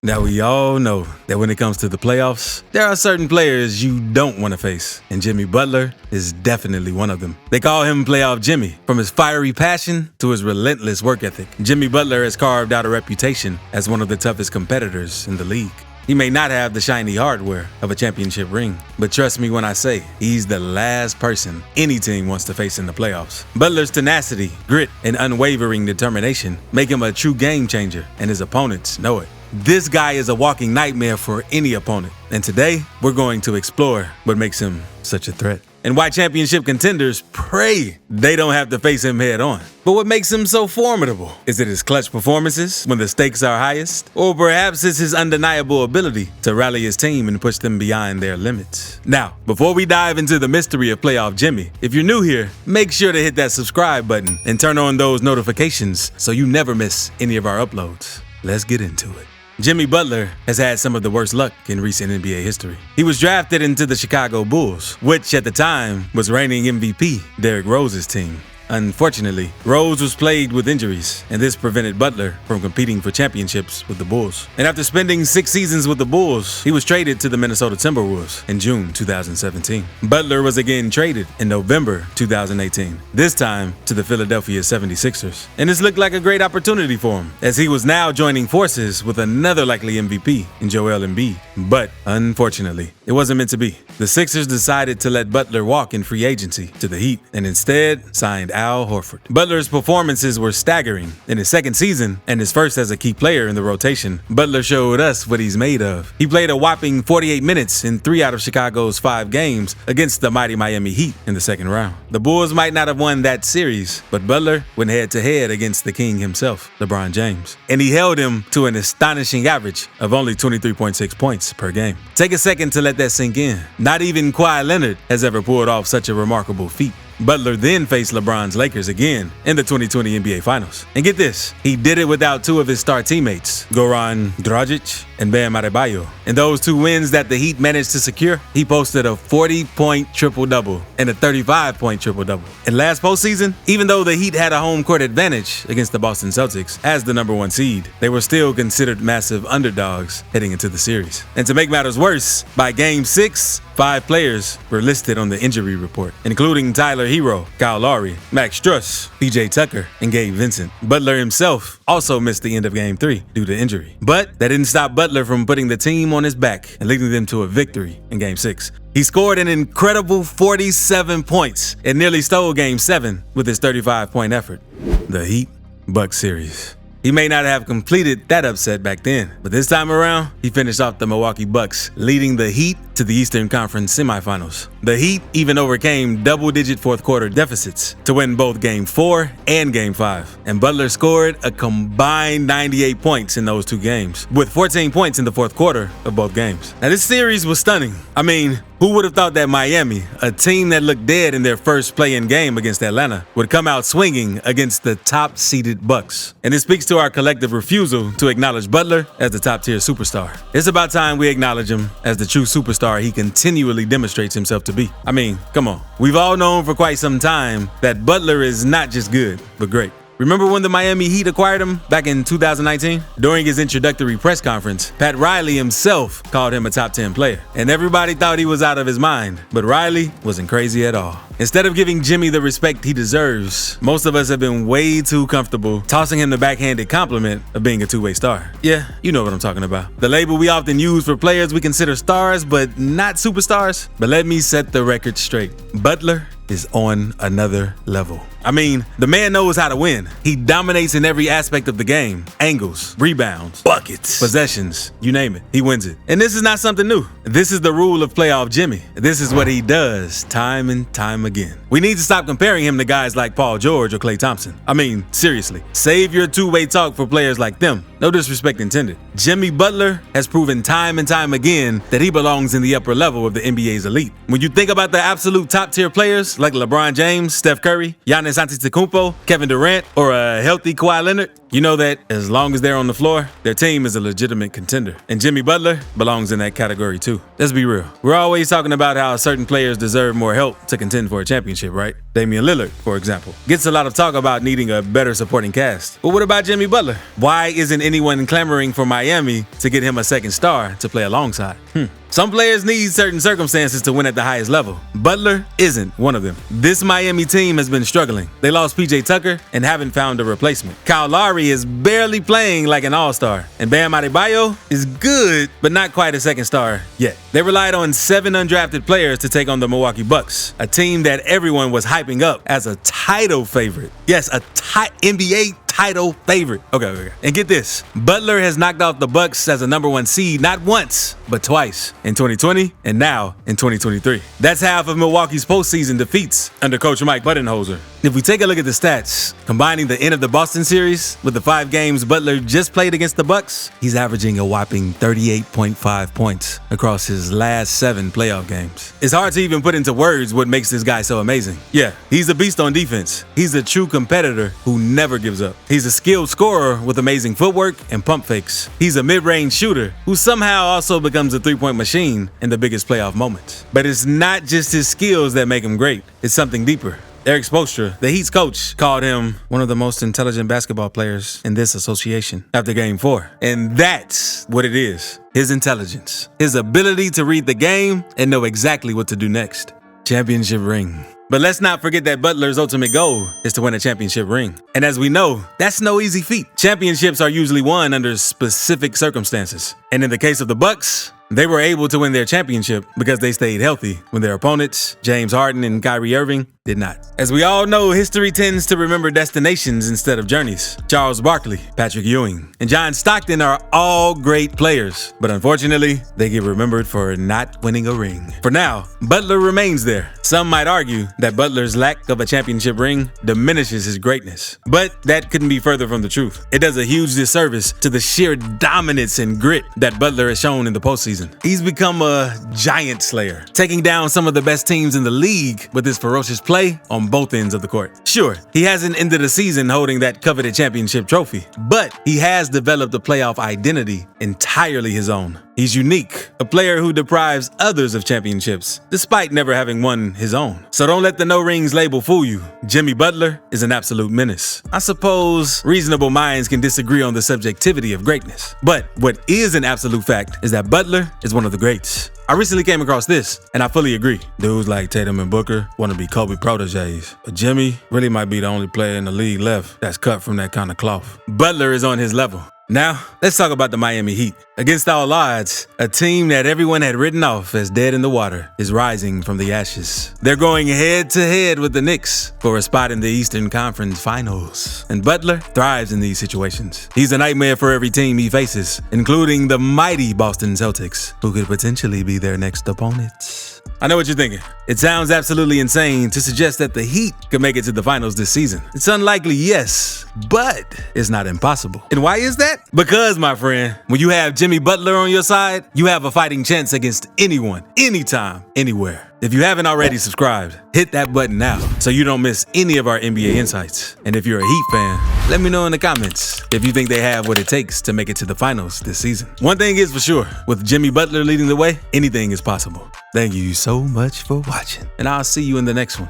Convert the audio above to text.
Now, we all know that when it comes to the playoffs, there are certain players you don't want to face, and Jimmy Butler is definitely one of them. They call him Playoff Jimmy. From his fiery passion to his relentless work ethic, Jimmy Butler has carved out a reputation as one of the toughest competitors in the league. He may not have the shiny hardware of a championship ring, but trust me when I say he's the last person any team wants to face in the playoffs. Butler's tenacity, grit, and unwavering determination make him a true game changer, and his opponents know it. This guy is a walking nightmare for any opponent, and today we're going to explore what makes him such a threat and why championship contenders pray they don't have to face him head on. But what makes him so formidable? Is it his clutch performances when the stakes are highest? Or perhaps it's his undeniable ability to rally his team and push them beyond their limits? Now, before we dive into the mystery of Playoff Jimmy, if you're new here, make sure to hit that subscribe button and turn on those notifications so you never miss any of our uploads. Let's get into it. Jimmy Butler has had some of the worst luck in recent NBA history. He was drafted into the Chicago Bulls, which at the time was reigning MVP Derrick Rose's team. Unfortunately, Rose was plagued with injuries, and this prevented Butler from competing for championships with the Bulls. And after spending 6 seasons with the Bulls, he was traded to the Minnesota Timberwolves in June 2017. Butler was again traded in November 2018, this time to the Philadelphia 76ers. And this looked like a great opportunity for him, as he was now joining forces with another likely MVP in Joel Embiid. But unfortunately, it wasn't meant to be. The Sixers decided to let Butler walk in free agency to the Heat, and instead signed Al Horford. Butler's performances were staggering. In his second season, and his first as a key player in the rotation, Butler showed us what he's made of. He played a whopping 48 minutes in 3 out of Chicago's 5 games against the mighty Miami Heat in the second round. The Bulls might not have won that series, but Butler went head-to-head against the king himself, LeBron James, and he held him to an astonishing average of only 23.6 points per game. Take a second to let that sink in. Not even Kawhi Leonard has ever pulled off such a remarkable feat. Butler then faced LeBron's Lakers again in the 2020 NBA Finals. And get this, he did it without 2 of his star teammates, Goran Dragic and Bam Adebayo. In those 2 wins that the Heat managed to secure, he posted a 40-point triple-double and a 35-point triple-double. And last postseason, even though the Heat had a home court advantage against the Boston Celtics as the #1 seed, they were still considered massive underdogs heading into the series. And to make matters worse, by Game 6, 5 players were listed on the injury report, including Tyler Hero, Kyle Lowry, Max Strus, PJ Tucker, and Gabe Vincent. Butler himself also missed the end of Game 3 due to injury. But that didn't stop Butler from putting the team on his back and leading them to a victory in Game 6. He scored an incredible 47 points and nearly stole Game 7 with his 35-point effort. The Heat-Bucks series. He may not have completed that upset back then, but this time around, he finished off the Milwaukee Bucks, leading the Heat to the Eastern Conference semifinals. The Heat even overcame double-digit fourth-quarter deficits to win both Game 4 and Game 5, and Butler scored a combined 98 points in those 2 games, with 14 points in the fourth quarter of both games. Now, this series was stunning. I mean, who would have thought that Miami, a team that looked dead in their first play-in game against Atlanta, would come out swinging against the top-seeded Bucks? And it speaks to our collective refusal to acknowledge Butler as the top-tier superstar. It's about time we acknowledge him as the true superstar he continually demonstrates himself to be. I mean, come on. We've all known for quite some time that Butler is not just good, but great. Remember when the Miami Heat acquired him back in 2019? During his introductory press conference, Pat Riley himself called him a top 10 player. And everybody thought he was out of his mind, but Riley wasn't crazy at all. Instead of giving Jimmy the respect he deserves, most of us have been way too comfortable tossing him the backhanded compliment of being a 2-way star. Yeah, you know what I'm talking about. The label we often use for players we consider stars, but not superstars. But let me set the record straight. Butler is on another level. I mean, the man knows how to win. He dominates in every aspect of the game. Angles, rebounds, buckets, possessions, you name it. He wins it. And this is not something new. This is the rule of Playoff Jimmy. This is what he does time and time again. We need to stop comparing him to guys like Paul George or Klay Thompson. I mean, seriously, save your 2-way talk for players like them. No disrespect intended. Jimmy Butler has proven time and time again that he belongs in the upper level of the NBA's elite. When you think about the absolute top-tier players like LeBron James, Steph Curry, Giannis Antetokounmpo, Kevin Durant, or a healthy Kawhi Leonard, you know that as long as they're on the floor, their team is a legitimate contender. And Jimmy Butler belongs in that category too. Let's be real. We're always talking about how certain players deserve more help to contend for a championship, right? Damian Lillard, for example, gets a lot of talk about needing a better supporting cast. But what about Jimmy Butler? Why isn't anyone clamoring for Miami to get him a second star to play alongside. Some players need certain circumstances to win at the highest level. Butler isn't one of them. This Miami team has been struggling. They lost PJ Tucker and haven't found a replacement. Kyle Lowry is barely playing like an all-star. And Bam Adebayo is good, but not quite a second star yet. They relied on 7 undrafted players to take on the Milwaukee Bucks, a team that everyone was hyping up as a title favorite. Yes, a NBA title favorite. Okay. And get this, Butler has knocked off the Bucks as a #1 seed not once, but twice, in 2020 and now in 2023. That's half of Milwaukee's postseason defeats under coach Mike Budenholzer. If we take a look at the stats, combining the end of the Boston series with the 5 games Butler just played against the Bucks, he's averaging a whopping 38.5 points across his last 7 playoff games. It's hard to even put into words what makes this guy so amazing. Yeah, he's a beast on defense. He's a true competitor who never gives up. He's a skilled scorer with amazing footwork and pump fakes. He's a mid-range shooter who somehow also becomes a 3-point machine in the biggest playoff moments. But it's not just his skills that make him great. It's something deeper. Eric Spoelstra, the Heat's coach, called him one of the most intelligent basketball players in this association after Game 4. And that's what it is. His intelligence. His ability to read the game and know exactly what to do next. Championship ring. But let's not forget that Butler's ultimate goal is to win a championship ring. And as we know, that's no easy feat. Championships are usually won under specific circumstances. And in the case of the Bucks, they were able to win their championship because they stayed healthy when their opponents, James Harden and Kyrie Irving, did not. As we all know, history tends to remember destinations instead of journeys. Charles Barkley, Patrick Ewing, and John Stockton are all great players, but unfortunately, they get remembered for not winning a ring. For now, Butler remains there. Some might argue that Butler's lack of a championship ring diminishes his greatness, but that couldn't be further from the truth. It does a huge disservice to the sheer dominance and grit that Butler has shown in the postseason. He's become a giant slayer, taking down some of the best teams in the league with his ferocious play on both ends of the court. Sure, he hasn't ended the season holding that coveted championship trophy, but he has developed a playoff identity entirely his own. He's unique, a player who deprives others of championships, despite never having won his own. So don't let the no rings label fool you. Jimmy Butler is an absolute menace. I suppose reasonable minds can disagree on the subjectivity of greatness, but what is an absolute fact is that Butler is one of the greats. I recently came across this, and I fully agree. Dudes like Tatum and Booker want to be Kobe proteges, but Jimmy really might be the only player in the league left that's cut from that kind of cloth. Butler is on his level. Now, let's talk about the Miami Heat. Against all odds, a team that everyone had written off as dead in the water is rising from the ashes. They're going head-to-head with the Knicks for a spot in the Eastern Conference Finals. And Butler thrives in these situations. He's a nightmare for every team he faces, including the mighty Boston Celtics, who could potentially be their next opponents. I know what you're thinking. It sounds absolutely insane to suggest that the Heat could make it to the finals this season. It's unlikely, yes, but it's not impossible. And why is that? Because, my friend, when you have Jimmy Butler on your side, you have a fighting chance against anyone, anytime, anywhere. If you haven't already subscribed, hit that button now so you don't miss any of our NBA insights. And if you're a Heat fan, let me know in the comments if you think they have what it takes to make it to the finals this season. One thing is for sure, with Jimmy Butler leading the way, anything is possible. Thank you so much for watching, and I'll see you in the next one.